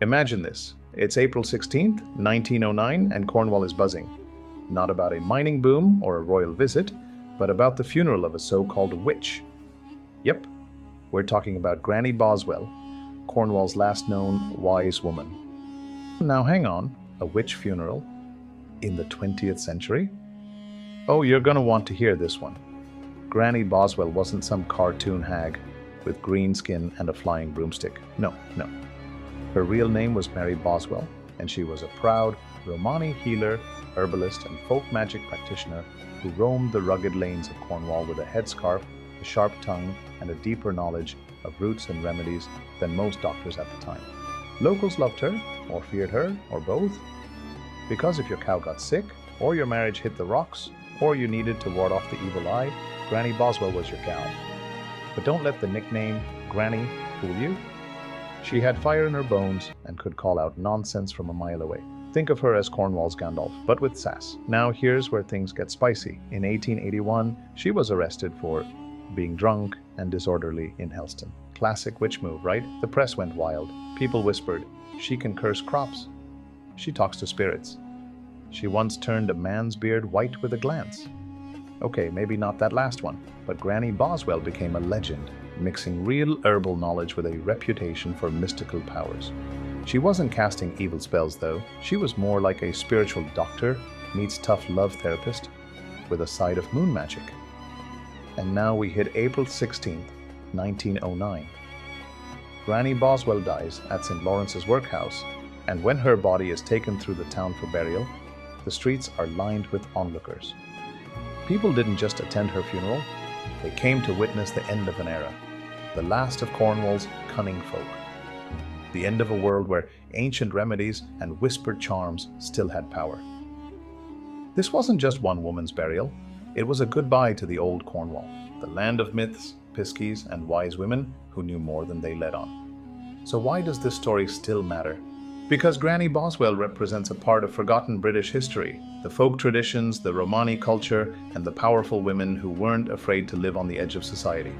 Imagine this. It's April 16th, 1909, and Cornwall is buzzing. Not about a mining boom or a royal visit, but about the funeral of a so-called witch. Yep, we're talking about Granny Boswell, Cornwall's last known wise woman. Now hang on, a witch funeral? In the 20th century? Oh, you're gonna want to hear this one. Granny Boswell wasn't some cartoon hag with green skin and a flying broomstick. No, no. Her real name was Mary Boswell, and she was a proud Romani healer, herbalist, and folk magic practitioner who roamed the rugged lanes of Cornwall with a headscarf, a sharp tongue, and a deeper knowledge of roots and remedies than most doctors at the time. Locals loved her, or feared her, or both, because if your cow got sick, or your marriage hit the rocks, or you needed to ward off the evil eye, Granny Boswell was your gal. But don't let the nickname Granny fool you. She had fire in her bones and could call out nonsense from a mile away. Think of her as Cornwall's Gandalf, but with sass. Now here's where things get spicy. In 1881, she was arrested for being drunk and disorderly in Helston. Classic witch move, right? The press went wild. People whispered, she can curse crops. She talks to spirits. She once turned a man's beard white with a glance. Okay, maybe not that last one, but Granny Boswell became a legend, mixing real herbal knowledge with a reputation for mystical powers. She wasn't casting evil spells though. She was more like a spiritual doctor meets tough love therapist with a side of moon magic. And now we hit April 16th, 1909. Granny Boswell dies at St. Lawrence's workhouse, and when her body is taken through the town for burial, the streets are lined with onlookers. People didn't just attend her funeral, they came to witness the end of an era, the last of Cornwall's cunning folk, the end of a world where ancient remedies and whispered charms still had power. This wasn't just one woman's burial, it was a goodbye to the old Cornwall, the land of myths, piskies, and wise women who knew more than they let on. So why does this story still matter? Because Granny Boswell represents a part of forgotten British history, the folk traditions, the Romani culture, and the powerful women who weren't afraid to live on the edge of society.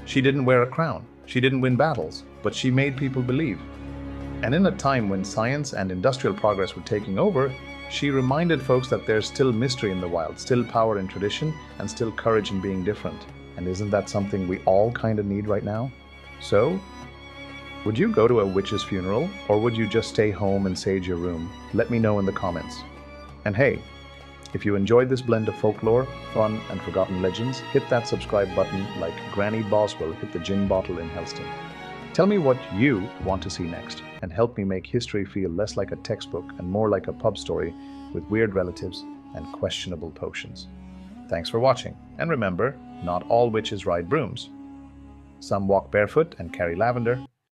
She didn't wear a crown, she didn't win battles, but she made people believe. And in a time when science and industrial progress were taking over, she reminded folks that there's still mystery in the wild, still power in tradition, and still courage in being different. And isn't that something we all kind of need right now? So, would you go to a witch's funeral, or would you just stay home and sage your room? Let me know in the comments. And hey, if you enjoyed this blend of folklore, fun, and forgotten legends, hit that subscribe button like Granny Boswell hit the gin bottle in Helston. Tell me what you want to see next, and help me make history feel less like a textbook and more like a pub story with weird relatives and questionable potions. Thanks for watching, and remember, not all witches ride brooms. Some walk barefoot and carry lavender,